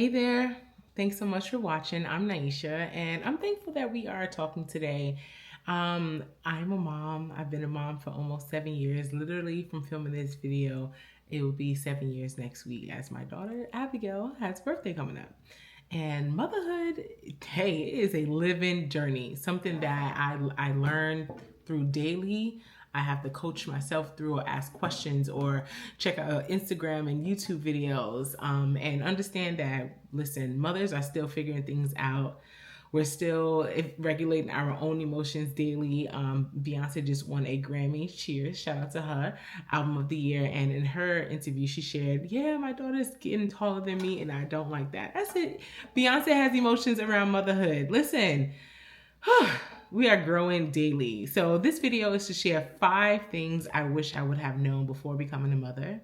Hey there. Thanks so much for watching. I'm Naisha, and I'm thankful that we are talking today. I'm a mom. I've been a mom for almost 7 years. Literally, from filming this video, it will be 7 years next week as my daughter Abigail has birthday coming up. And motherhood, hey, it is a living journey, something that I learn through daily. I have to coach myself through or ask questions or check out Instagram and YouTube videos and understand that, listen, mothers are still figuring things out. We're still regulating our own emotions daily. Beyonce just won a Grammy. Cheers. Shout out to her. Album of the year. And in her interview, she shared, yeah, my daughter's getting taller than me and I don't like that. That's it. Beyonce has emotions around motherhood. Listen, we are growing daily. So this video is to share 5 things I wish I would have known before becoming a mother.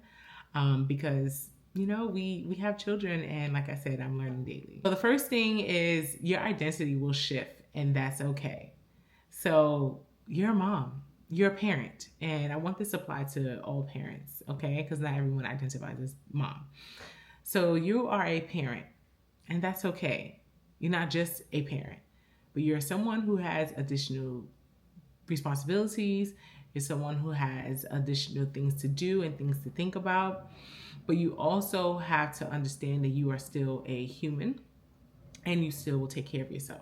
Because we have children, and like I said, I'm learning daily. So the first thing is your identity will shift, and that's okay. So you're a mom, you're a parent, and I want this applied to all parents, okay? Because not everyone identifies as mom. So you are a parent, and that's okay. You're not just a parent, but you're someone who has additional responsibilities. You're someone who has additional things to do and things to think about. But you also have to understand that you are still a human and you still will take care of yourself.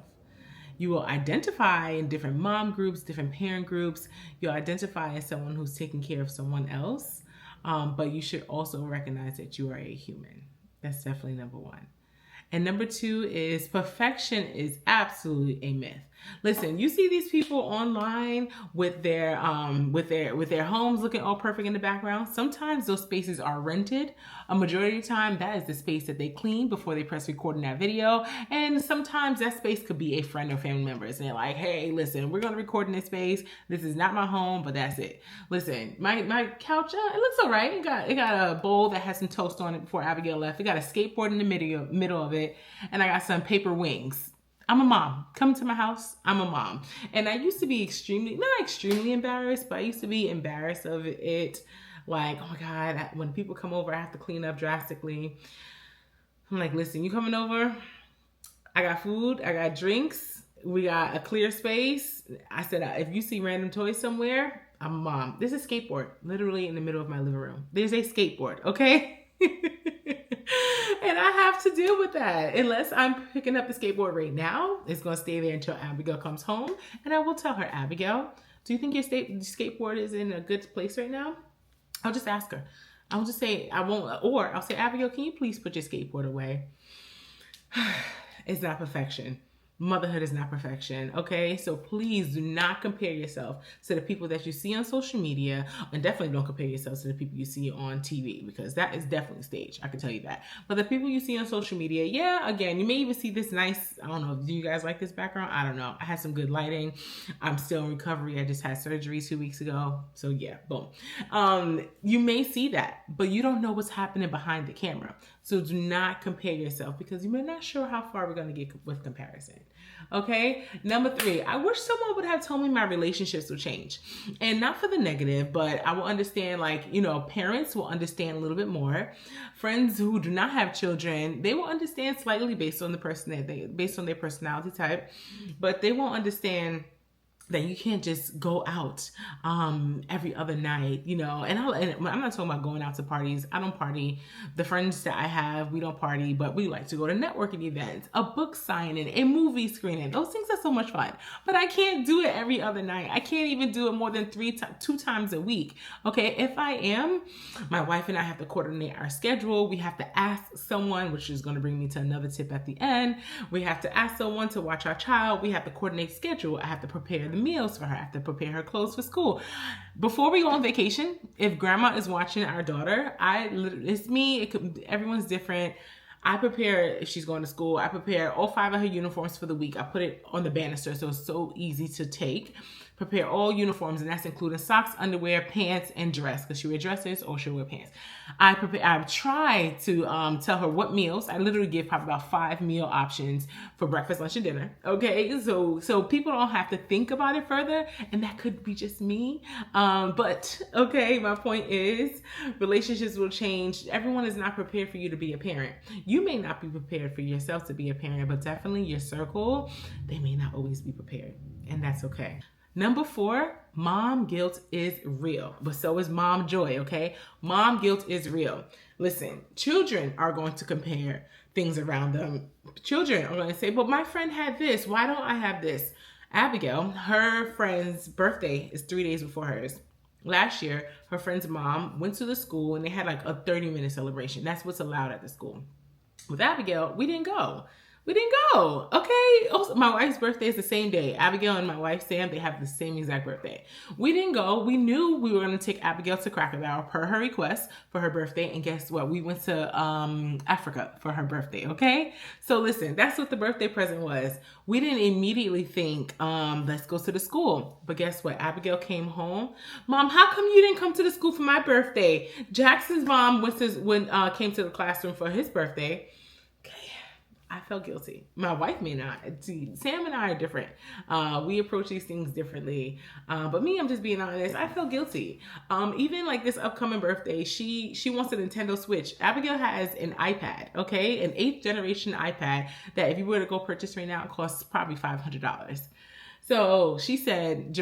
You will identify in different mom groups, different parent groups. You'll identify as someone who's taking care of someone else. But you should also recognize that you are a human. That's definitely number 1. And number 2 is perfection is absolutely a myth. Listen, you see these people online with their homes looking all perfect in the background. Sometimes those spaces are rented. A majority of the time, that is the space that they clean before they press record in that video. And sometimes that space could be a friend or family members. And they're like, hey, listen, we're gonna record in this space. This is not my home, but that's it. Listen, my couch, it looks all right. It got a bowl that has some toast on it before Abigail left. It got a skateboard in the middle of it, and I got some paper wings. I'm a mom. Come to my house. I'm a mom. And I used to be not extremely embarrassed, but I used to be embarrassed of it. Like, oh my God, when people come over, I have to clean up drastically. I'm like, listen, you coming over? I got food. I got drinks. We got a clear space. I said, if you see random toys somewhere, I'm a mom. There's a skateboard literally in the middle of my living room. There's a skateboard, okay? And I have to deal with that. Unless I'm picking up the skateboard right now, it's going to stay there until Abigail comes home. And I will tell her, Abigail, do you think your skateboard is in a good place right now? I'll just ask her. I'll just say, I'll say, Abigail, can you please put your skateboard away? It's not perfection. Motherhood is not perfection, okay? So please do not compare yourself to the people that you see on social media, and definitely don't compare yourself to the people you see on TV, because that is definitely staged. I can tell you that. But the people you see on social media, yeah, again, you may even see this nice, I don't know, do you guys like this background? I don't know. I had some good lighting. I'm still in recovery. I just had surgery 2 weeks ago. So yeah, boom. You may see that, but you don't know what's happening behind the camera. So do not compare yourself, because you're not sure how far we're going to get with comparison. Okay. Number 3, I wish someone would have told me my relationships will change, and not for the negative, but I will understand, parents will understand a little bit more. Friends who do not have children, they will understand slightly based on based on their personality type, but they won't understand that you can't just go out every other night, and I'm not talking about going out to parties. I don't party. The friends that I have, we don't party, but we like to go to networking events, a book signing, a movie screening. Those things are so much fun, but I can't do it every other night. I can't even do it more than 2 times a week. Okay, if I am, my wife and I have to coordinate our schedule. We have to ask someone, which is going to bring me to another tip at the end. We have to ask someone to watch our child. We have to coordinate schedule. I have to prepare the meals for her. I have to prepare her clothes for school. Before we go on vacation, if grandma is watching our daughter, it's me. Everyone's different. I prepare, if she's going to school, I prepare all 5 of her uniforms for the week. I put it on the banister so it's so easy to take. Prepare all uniforms, and that's including socks, underwear, pants, and dress, because she wear dresses or she'll wear pants. I try to tell her what meals. I literally give probably about 5 meal options for breakfast, lunch, and dinner. Okay, so people don't have to think about it further, and that could be just me. But okay, my point is relationships will change. Everyone is not prepared for you to be a parent. You may not be prepared for yourself to be a parent, but definitely your circle, they may not always be prepared. And that's okay. Number 4, mom guilt is real, but so is mom joy, okay? Mom guilt is real. Listen, children are going to compare things around them. Children are going to say, but my friend had this. Why don't I have this? Abigail, her friend's birthday is 3 days before hers. Last year, her friend's mom went to the school and they had like a 30-minute celebration. That's what's allowed at the school. With Abigail, we didn't go. Okay. Also, my wife's birthday is the same day. Abigail and my wife, Sam, they have the same exact birthday. We didn't go. We knew we were going to take Abigail to Cracker Barrel per her request for her birthday. And guess what? We went to Africa for her birthday, okay? So listen, that's what the birthday present was. We didn't immediately think, let's go to the school. But guess what? Abigail came home. Mom, how come you didn't come to the school for my birthday? Jackson's mom came to the classroom for his birthday. I felt guilty. My wife may not. See, Sam and I are different. We approach these things differently. But me, I'm just being honest. I felt guilty. Even like this upcoming birthday, she wants a Nintendo Switch. Abigail has an iPad, okay? An 8th generation iPad that if you were to go purchase right now, it costs probably $500. So she said, these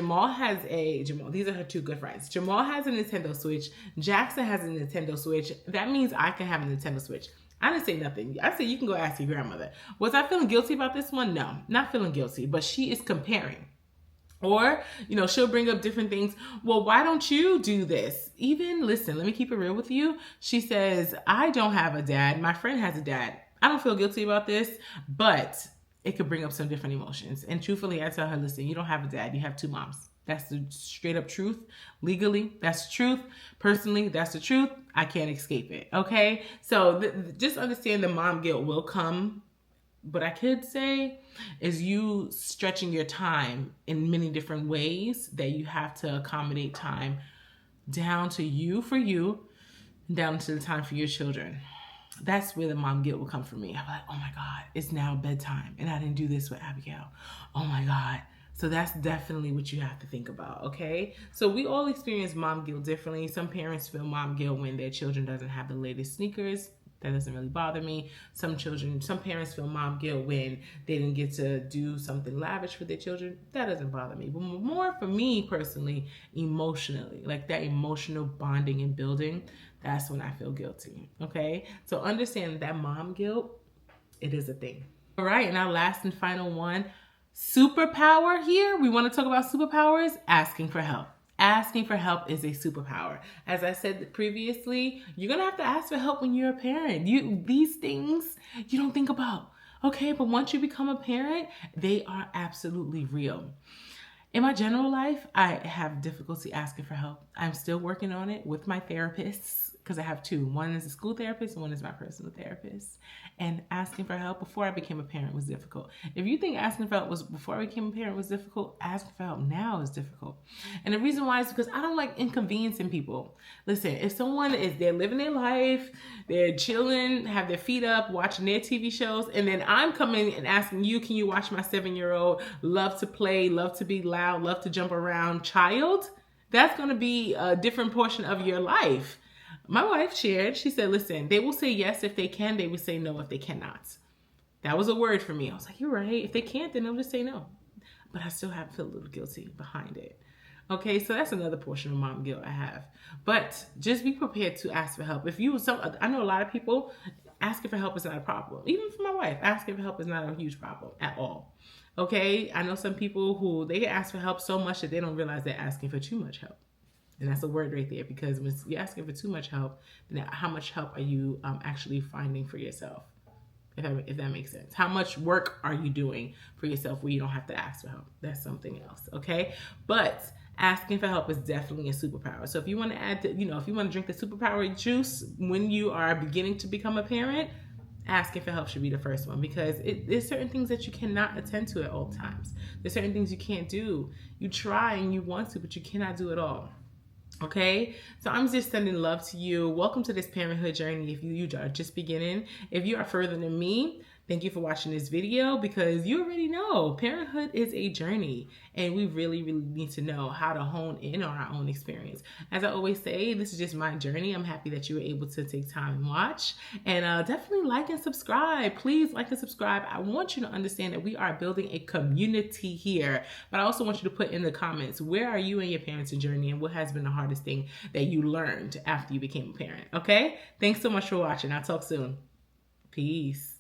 are her 2 good friends. Jamal has a Nintendo Switch. Jackson has a Nintendo Switch. That means I can have a Nintendo Switch. I didn't say nothing. I said, you can go ask your grandmother. Was I feeling guilty about this one? No, not feeling guilty, but she is comparing. Or, she'll bring up different things. Well, why don't you do this? Listen, let me keep it real with you. She says, I don't have a dad. My friend has a dad. I don't feel guilty about this, but it could bring up some different emotions. And truthfully, I tell her, listen, you don't have a dad. You have 2 moms. That's the straight up truth. Legally, that's the truth. Personally, that's the truth. I can't escape it. Okay? So just understand the mom guilt will come. What I could say is you stretching your time in many different ways that you have to accommodate time down to you for you, down to the time for your children. That's where the mom guilt will come from me. I'm like, oh my God, it's now bedtime and I didn't do this with Abigail. Oh my God. So that's definitely what you have to think about, okay? So we all experience mom guilt differently. Some parents feel mom guilt when their children doesn't have the latest sneakers. That doesn't really bother me. Some parents feel mom guilt when they didn't get to do something lavish for their children. That doesn't bother me. But more for me personally, emotionally, like that emotional bonding and building, that's when I feel guilty, okay? So understand that mom guilt, it is a thing. All right, and our last and final one, superpower here. We want to talk about superpowers, asking for help. Asking for help is a superpower. As I said previously, you're going to have to ask for help when you're a parent. These things you don't think about. Okay, but once you become a parent, they are absolutely real. In my general life, I have difficulty asking for help. I'm still working on it with my therapists because I have 2. One is a school therapist and one is my personal therapist. And asking for help before I became a parent was difficult. If you think asking for help was before I became a parent was difficult, asking for help now is difficult. And the reason why is because I don't like inconveniencing people. Listen, if they're living their life, they're chilling, have their feet up, watching their TV shows, and then I'm coming and asking you, can you watch my 7-year-old love to play, love to be loud, love to jump around child? That's going to be a different portion of your life. My wife shared, she said, listen, they will say yes if they can, they will say no if they cannot. That was a word for me. I was like, you're right. If they can't, then they'll just say no. But I still feel a little guilty behind it. Okay, so that's another portion of mom guilt I have. But just be prepared to ask for help. I know a lot of people, asking for help is not a problem. Even for my wife, asking for help is not a huge problem at all. Okay, I know some people who they ask for help so much that they don't realize they're asking for too much help. And that's a word right there, because when you're asking for too much help, then how much help are you actually finding for yourself? If that makes sense. How much work are you doing for yourself where you don't have to ask for help? That's something else, okay? But asking for help is definitely a superpower. So if you want to if you want to drink the superpower juice when you are beginning to become a parent, asking for help should be the first one, because there's certain things that you cannot attend to at all times. There's certain things you can't do. You try and you want to, but you cannot do it all. Okay, so I'm just sending love to you. Welcome to this parenthood journey. If you are just beginning, if you are further than me, Thank you for watching this video, because you already know parenthood is a journey and we really need to know how to hone in on our own experience. As I always say, this is just my journey. I'm happy that you were able to take time and watch, and definitely like and subscribe. Please like and subscribe. I want you to understand that we are building a community here, but I also want you to put in the comments, where are you in your parenting journey and what has been the hardest thing that you learned after you became a parent? Okay, thanks so much for watching. I'll talk soon. Peace.